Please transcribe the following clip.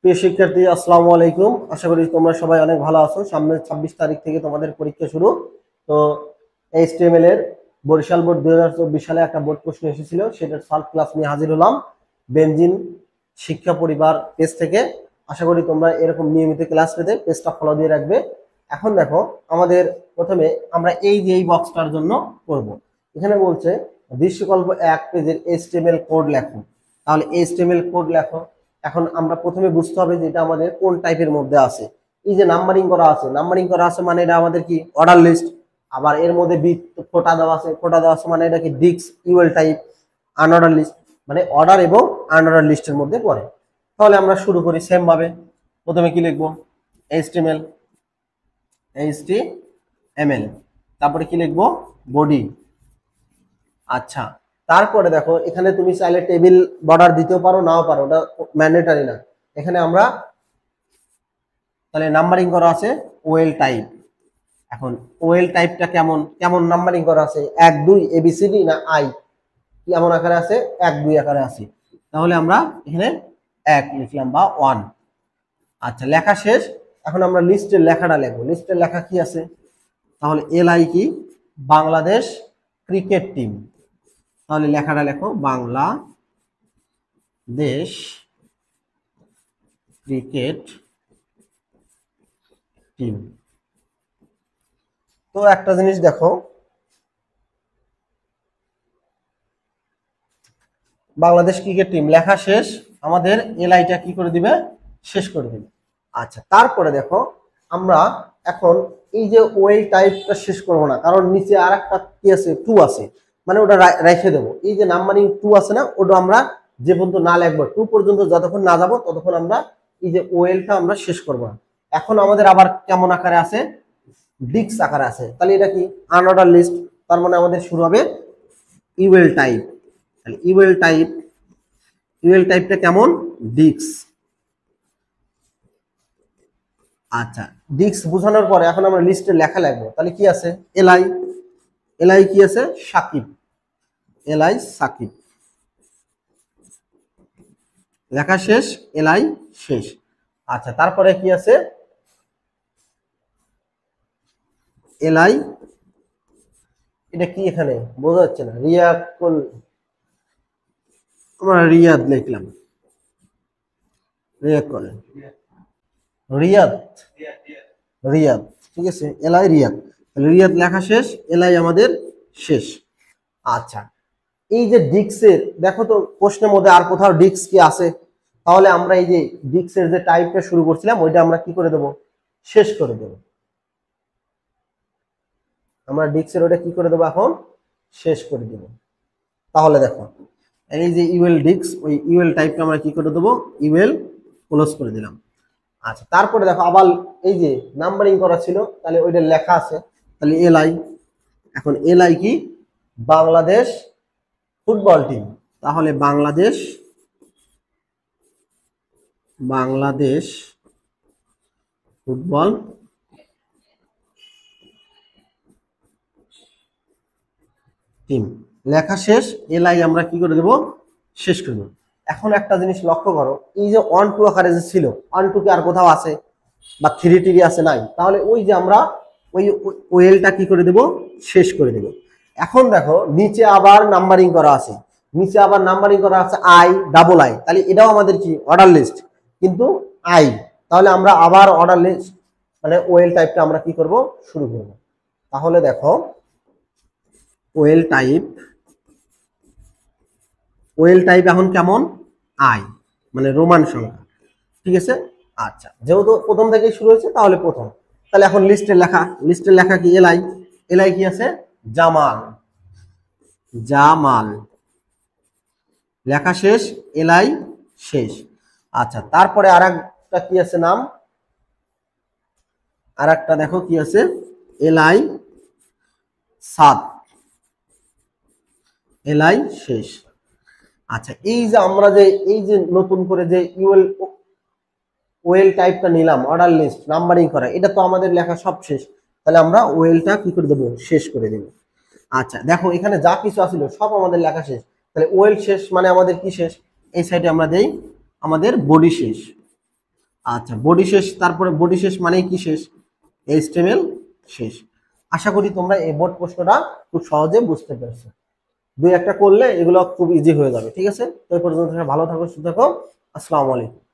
প্রিয় শিক্ষার্থী, আসসালামু আলাইকুম। আশা করি তোমরা সবাই অনেক ভালো আছো। সামনে 26 তারিখ থেকে তোমাদের পরীক্ষা শুরু। তো এইচটিএমএল এর বরিশাল বোর্ড 2024 সালে একটা বোর্ড প্রশ্ন এসেছিল, সেটার সলভ ক্লাস নিয়ে হাজির হলাম বেনজিন শিক্ষা পরিবার পেজ থেকে। আশা করি তোমরা এরকম নিয়মিত ক্লাস পেতে পেজটা ফলো দিয়ে রাখবে। এখন দেখো, আমাদের প্রথমে আমরা এই বক্সটার জন্য করব। এখানে বলছে দৃশ্যকল্প 1 পেজের এইচটিএমএল কোড লেখো। তাহলে এইচটিএমএল কোড লেখো। এখন আমরা প্রথমে বুঝতে হবে যে এটা আমাদের কোন টাইপের মধ্যে আছে। এই যে নাম্বারিং করা আছে মানে এটা আমাদের কি অর্ডার লিস্ট। আবার এর মধ্যে ফোটা দেওয়া আছে মানে এটা কি ডিক্স ইউএল টাইপ। আনঅর্ডার লিস্ট মানে অর্ডার এবং আনঅর্ডার লিস্টের মধ্যে পড়ে। তাহলে আমরা শুরু করি সেম ভাবে। প্রথমে কি লিখবো? এইচটিএমএল, তারপরে কি লিখবো? বডি। আচ্ছা, তারপরে দেখো এখানে তুমি চাইলে টেবিল বর্ডার দিতেও পারো, নাও পারো, ওটা ম্যান্ডেটরি না। এখানে আমরা তাহলে নাম্বারিং করা আছে ওএল টাইপ। এখন ওএল টাইপটা কেমন কেমন নাম্বারিং করা আছে? 1 2 এবিসিডি না আই, কেমন আকারে আছে? 1 2 আকারে আছে। তাহলে আমরা এখানে 1 লিখলাম বা 1। আচ্ছা, লেখা শেষ। এখন আমরা লিস্টের লেখাটা লিখবো। লিস্টের লেখা কি আছে? তাহলে এলআই কি? Bangladesh cricket team. তাহলে লেখাটা লেখো বাংলাদেশ ক্রিকেট টিম। তো একটা জিনিস দেখো, বাংলাদেশ ক্রিকেট টিম লেখা শেষ। আমাদের এলআইটা কি করে দিবে? শেষ করে দিবে। আচ্ছা, তারপরে দেখো আমরা এখন এই যে ওয়েল টাইপটা শেষ করব না, কারণ নিচে আর একটা কি আছে? 2 আছে, মানে ওটা রেখে দেবো। এই যে নাম্বারিং 2 আছে না, ওটা আমরা যে পর্যন্ত না লিখবো, 2 পর্যন্ত যতক্ষণ না যাবো ততক্ষণ আমরা এই যে ওয়েলটা আমরা শেষ করবো না। এখন আমাদের আবার কেমন আকারে আছে? ডিক্স আকারে আছে। তাহলে এটা কি? Unorder list. তার মানে আমাদের শুরু হবে ইউএল টাইপ। তাহলে ইউএল টাইপটা কেমন? ডিক্স। আচ্ছা, ডিক্স বোঝানোর পরে এখন আমরা লিস্টে লেখা লিখবো। তাহলে কি আছে? এলআই কি আছে? সাকিব। এলআই সাকিব লেখা শেষ, এলআই শেষ। আচ্ছা, তারপরে কি আছে? এলআই, এটা কি এখানে বোঝা যাচ্ছে না। আমরা রিয়াদ লিখলাম। রিয়াদ রিয়াদ ঠিক আছে, এলআই রিয়াদ। তাহলে রিয়াদ লেখা শেষ, এলআই আমাদের শেষ। আচ্ছা, এই যে ডিক্সের দেখো তো প্রশ্নের মধ্যে আর কোথাও ডিক্স কি আছে? তাহলে আমরা এই যে ডিক্সের যে টাইপটা শুরু করছিলাম ওইটা আমরা কি করে দেব? শেষ করে দেব। আমরা ডিক্সের ওটা কি করে দেবো? এখন শেষ করে দেব। তাহলে দেখো এই যে ইউএল ডিক্স, ওই ইউএল টাইপটা আমরা কি করে দেবো? ইউএল ক্লোজ করে দিলাম। আচ্ছা, তারপরে দেখো আবার এই যে নাম্বারিং করা ছিল, তাহলে ওইটা লেখা আছে। তাহলে এলআই, এখন এলআই কি? Bangladesh football team. তাহলে বাংলাদেশ ফুটবল টিম লেখা শেষ, এলআই আমরা কি করে দেব? শেষ করে দেব। এখন একটা জিনিস লক্ষ্য করো, এই যে 1 2 আকারে যে ছিল, 1 2 কি আর কোথাও আছে? বা 3 টিরি আছে? নাই। তাহলে ওই যে আমরা ওই ওয়েলটা কি করে দেব? শেষ করে দেব। এখন দেখো নিচে আবার নাম্বারিং করা আছে, আই ডাবল আই। তাহলে এটাও আমাদের কি? অর্ডার লিস্ট, কিন্তু আই। তাহলে আমরা আবার অর্ডার লিস্ট মানে ওয়েল টাইপটা আমরা কি করব? শুরু করব। তাহলে দেখো ওয়েল টাইপ এখন কেমন? আই, মানে রোমান সংখ্যা। ঠিক আছে। আচ্ছা, যেহেতু প্রথম থেকেই শুরু হয়েছে তাহলে প্রথম। তাহলে এখন লিস্টের লেখা কি? এলআই কি আছে? জামাল লেখা শেষ, এলআই শেষ। আচ্ছা, তারপরে আর একটা কি আছে নাম? আর একটা দেখো কি আছে? এলআই সাদ, এলআই শেষ। আচ্ছা, এই যে আমরা যে এই যে নতুন করে যে ওয়েল টাইপটা নিলাম, অর্ডার লিস্ট নাম্বারিং করা, এটা তো আমাদের লেখা সব শেষ। তাহলে আমরা ওয়েলটা কি করে দেবো? শেষ করে দেব। আচ্ছা, দেখো এখানে যা কিছু আছিল সব আমাদের লেখা শেষ। তাহলে ওয়েল শেষ মানে আমাদের কি শেষ? এই সাইডে আমরা দেই আমাদের বডি শেষ। আচ্ছা, বডি শেষ, তারপরে বডি শেষ মানে কি শেষ? এইচটিএমএল শেষ। আশা করি তোমরা এই বোর্ড প্রশ্নটা খুব সহজে বুঝতে পেরেছো। দুই একটা করলে এগুলো খুব ইজি হয়ে যাবে। ঠিক আছে, তো এই পর্যন্ত ভালো থাকো, সুস্থ থাকো। আসসালামু আলাইকুম।